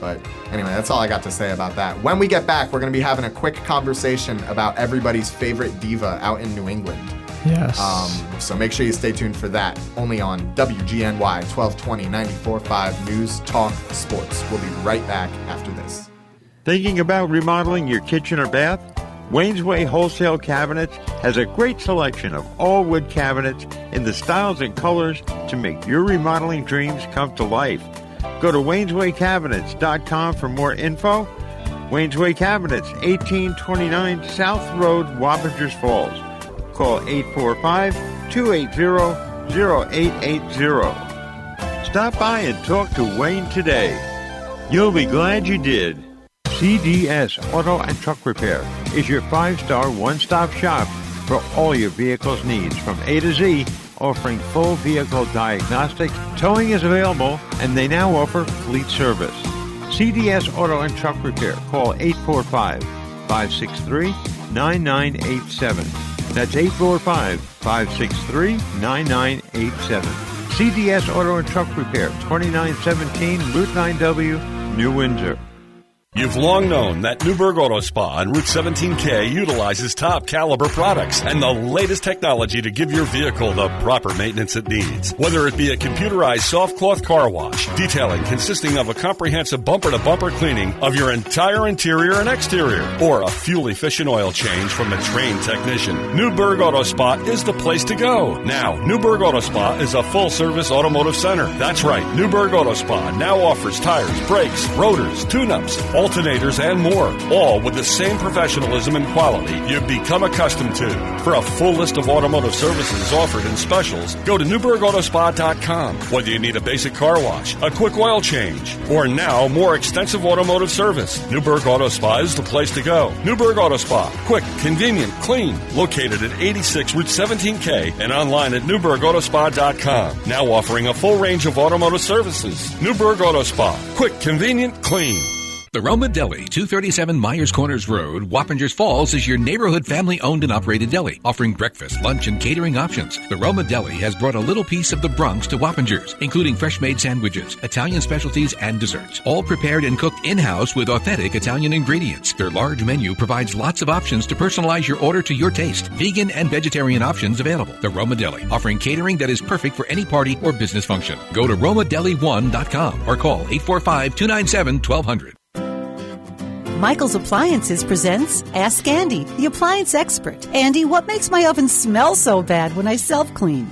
But anyway, that's all I got to say about that. When we get back, we're going to be having a quick conversation about everybody's favorite diva out in New England. Yes. So make sure you stay tuned for that. Only on WGNY 1220 94.5 News Talk Sports. We'll be right back after this. Thinking about remodeling your kitchen or bath? Wayne's Way Wholesale Cabinets has a great selection of all wood cabinets in the styles and colors to make your remodeling dreams come to life. Go to WaynesWayCabinets.com for more info. Wayne's Way Cabinets, 1829 South Road, Wappingers Falls. Call 845-280-0880. Stop by and talk to Wayne today. You'll be glad you did. CDS Auto and Truck Repair is your 5-star one-stop shop for all your vehicle's needs from A to Z, offering full vehicle diagnostics. Towing is available, and they now offer fleet service. CDS Auto and Truck Repair. Call 845-563-9987. That's 845-563-9987. CDS Auto and Truck Repair, 2917 Route 9W, New Windsor. You've long known that Newburgh Auto Spa on Route 17K utilizes top caliber products and the latest technology to give your vehicle the proper maintenance it needs. Whether it be a computerized soft cloth car wash, detailing consisting of a comprehensive bumper-to-bumper cleaning of your entire interior and exterior, or a fuel-efficient oil change from a trained technician, Newburgh Auto Spa is the place to go. Now, Newburgh Auto Spa is a full-service automotive center. That's right, Newburgh Auto Spa now offers tires, brakes, rotors, tune-ups, all alternators, and more, all with the same professionalism and quality you've become accustomed to. For a full list of automotive services offered in specials, go to NewburghAutoSpa.com. Whether you need a basic car wash, a quick oil change, or now more extensive automotive service, Newburgh Auto Spa is the place to go. Newburgh Auto Spa, quick, convenient, clean, located at 86 Route 17K and online at NewburghAutoSpa.com. Now offering a full range of automotive services. Newburgh Auto Spa, quick, convenient, clean. The Roma Deli, 237 Myers Corners Road, Wappingers Falls, is your neighborhood family-owned and operated deli, offering breakfast, lunch, and catering options. The Roma Deli has brought a little piece of the Bronx to Wappingers, including fresh-made sandwiches, Italian specialties, and desserts, all prepared and cooked in-house with authentic Italian ingredients. Their large menu provides lots of options to personalize your order to your taste. Vegan and vegetarian options available. The Roma Deli, offering catering that is perfect for any party or business function. Go to RomaDeli1.com or call 845-297-1200. Michael's Appliances presents Ask Andy, the appliance expert. Andy, what makes my oven smell so bad when I self-clean?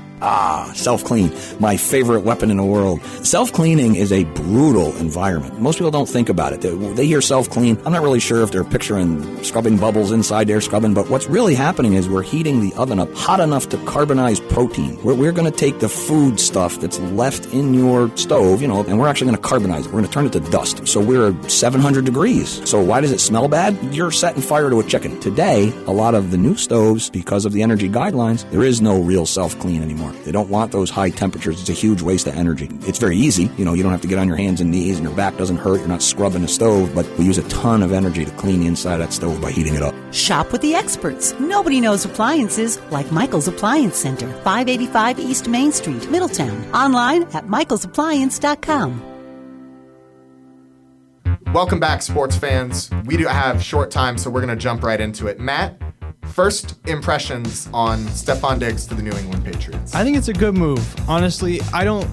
Self-clean, my favorite weapon in the world. Self-cleaning is a brutal environment. Most people don't think about it. They hear self-clean. I'm not really sure if they're picturing scrubbing bubbles inside there, but what's really happening is we're heating the oven up hot enough to carbonize protein. We're going to take the food stuff that's left in your stove, and we're actually going to carbonize it. We're going to turn it to dust. So we're 700 degrees. So why does it smell bad? You're setting fire to a chicken. Today, a lot of the new stoves, because of the energy guidelines, there is no real self-clean anymore. They don't want those high temperatures. It's a huge waste of energy. It's very easy. You don't have to get on your hands and knees and your back doesn't hurt. You're not scrubbing the stove, but we use a ton of energy to clean the inside of that stove by heating it up. Shop with the experts. Nobody knows appliances like Michael's Appliance Center, 585 East Main Street, Middletown. Online at michaelsappliance.com. Welcome back, sports fans. We do have short time, so we're going to jump right into it. Matt, first impressions on Stephon Diggs to the New England Patriots. I think it's a good move. Honestly, I don't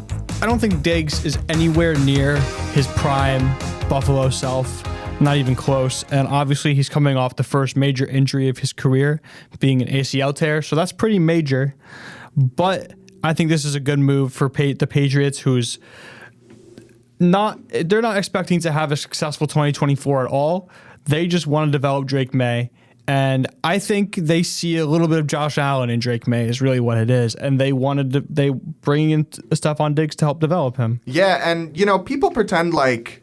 think Diggs is anywhere near his prime Buffalo self. Not even close. And obviously, he's coming off the first major injury of his career, being an ACL tear. So that's pretty major. But I think this is a good move for the Patriots, they're not expecting to have a successful 2024 at all. They just want to develop Drake May. And I think they see a little bit of Josh Allen in Drake May is really what it is. And they bring in Stephon Diggs to help develop him. Yeah, and, people pretend like,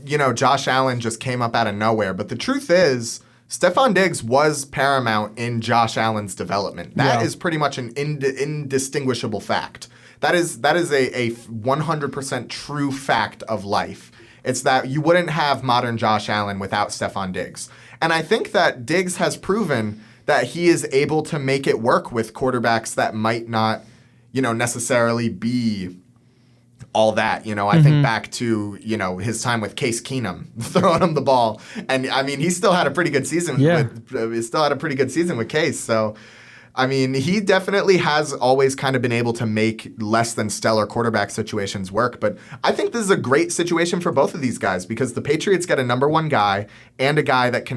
Josh Allen just came up out of nowhere. But the truth is, Stephon Diggs was paramount in Josh Allen's development. That is pretty much an indistinguishable fact. That is a 100% true fact of life. It's that you wouldn't have modern Josh Allen without Stephon Diggs. And I think that Diggs has proven that he is able to make it work with quarterbacks that might not, necessarily be all that. I think back to, his time with Case Keenum, throwing him the ball. And, he still had a pretty good season. With Case. So, he definitely has always kind of been able to make less than stellar quarterback situations work. But I think this is a great situation for both of these guys because the Patriots get a number one guy and a guy that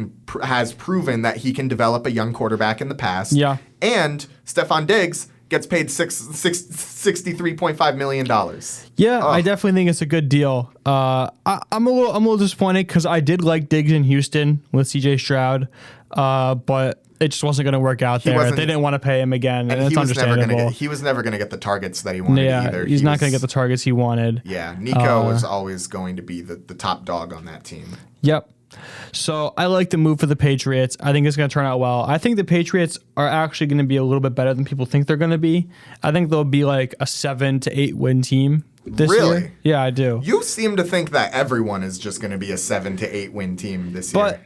has proven that he can develop a young quarterback in the past. Yeah. And Stephon Diggs gets paid $63.5 million. Yeah, I definitely think it's a good deal. I'm a little disappointed because I did like Diggs in Houston with CJ Stroud, but it just wasn't going to work out there. They didn't want to pay him again, and it's understandable. He was never going to get the targets that he wanted either. He's not going to get the targets he wanted. Yeah, Nico was always going to be the top dog on that team. Yep. So I like the move for the Patriots. I think it's going to turn out well. I think the Patriots are actually going to be a little bit better than people think they're going to be. I think they'll be like a 7 to 8 win team this year. Yeah, I do. You seem to think that everyone is just going to be a 7 to 8 win team this year. But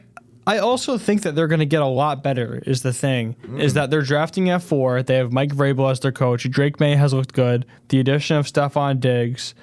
I also think that they're going to get a lot better is the thing, is that they're drafting at 4. They have Mike Vrabel as their coach. Drake May has looked good. The addition of Stephon Diggs.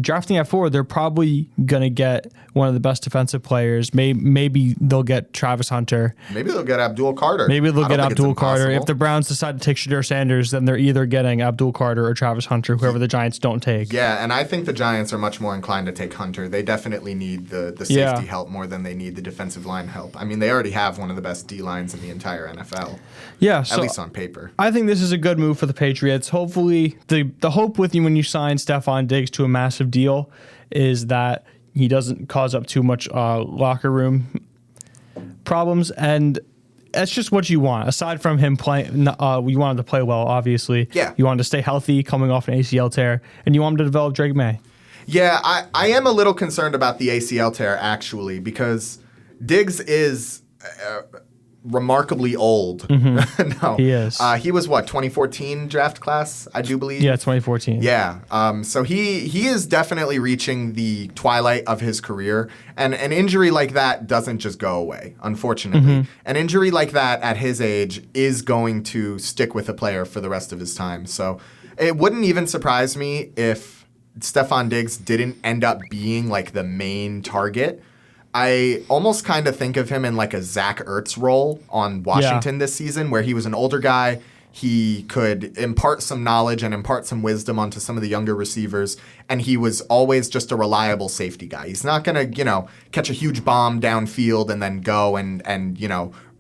Drafting at 4, they're probably going to get one of the best defensive players. Maybe they'll get Travis Hunter. Maybe they'll get Abdul Carter. If the Browns decide to take Shadur Sanders, then they're either getting Abdul Carter or Travis Hunter, whoever the Giants don't take. Yeah, and I think the Giants are much more inclined to take Hunter. They definitely need the safety help more than they need the defensive line help. They already have one of the best D-lines in the entire NFL. Yeah, at least on paper. I think this is a good move for the Patriots. Hopefully, the hope with you when you sign Stephon Diggs to a massive deal is that He doesn't cause up too much locker room problems, and that's just what you want. Aside from him playing, you want him to play well, obviously. Yeah. You want him to stay healthy coming off an ACL tear, and you want him to develop Drake May. Yeah, I am a little concerned about the ACL tear, actually, because Diggs is remarkably old. No, he is. He was, 2014 draft class, I do believe? Yeah, 2014. Yeah. So he is definitely reaching the twilight of his career. And an injury like that doesn't just go away, unfortunately. An injury like that at his age is going to stick with a player for the rest of his time. So it wouldn't even surprise me if Stefon Diggs didn't end up being like the main target. I almost kind of think of him in like a Zach Ertz role on Washington this season, where he was an older guy. He could impart some knowledge and impart some wisdom onto some of the younger receivers, and he was always just a reliable safety guy. He's not going to, catch a huge bomb downfield and then go and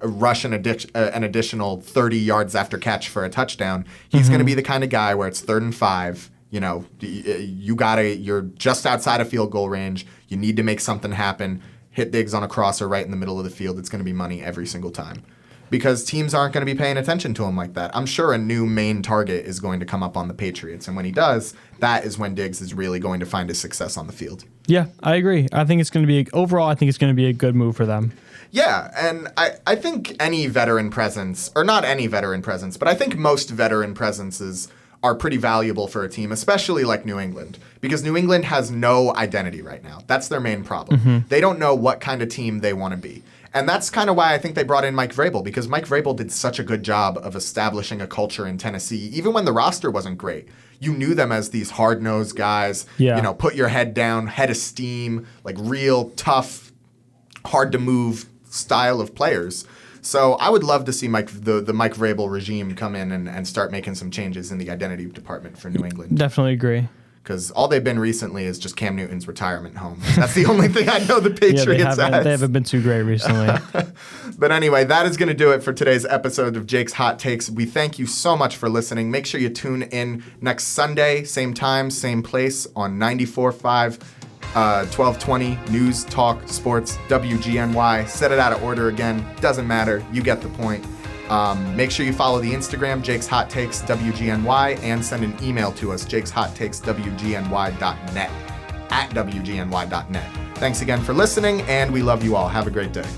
rush an additional 30 yards after catch for a touchdown. He's going to be the kind of guy where it's 3rd and 5. You're just outside of field goal range. You need to make something happen. Hit Diggs on a crosser right in the middle of the field. It's going to be money every single time, because teams aren't going to be paying attention to him like that. I'm sure a new main target is going to come up on the Patriots, and when he does, that is when Diggs is really going to find his success on the field. Yeah, I agree. I think it's going to be overall. I think it's going to be a good move for them. Yeah, and I think any veteran presence, or not any veteran presence, but I think most veteran presences are pretty valuable for a team, especially like New England, because New England has no identity right now. That's their main problem. They don't know what kind of team they want to be. And that's kind of why I think they brought in Mike Vrabel, because Mike Vrabel did such a good job of establishing a culture in Tennessee, even when the roster wasn't great. You knew them as these hard-nosed guys, put your head down, head of steam, like real tough, hard-to-move style of players. So I would love to see the Mike Vrabel regime come in and start making some changes in the identity department for New England. Definitely agree. Because all they've been recently is just Cam Newton's retirement home. That's the only thing I know the Patriots has. They haven't been too great recently. But anyway, that is going to do it for today's episode of Jake's Hot Takes. We thank you so much for listening. Make sure you tune in next Sunday, same time, same place on 94.5. 1220 News Talk Sports WGNY. Set it out of order again. Doesn't matter. You get the point. Make sure you follow the Instagram, Jake's Hot Takes WGNY, and send an email to us, jakesHotTakesWGNY.net, at WGNY.net. Thanks again for listening, and we love you all. Have a great day.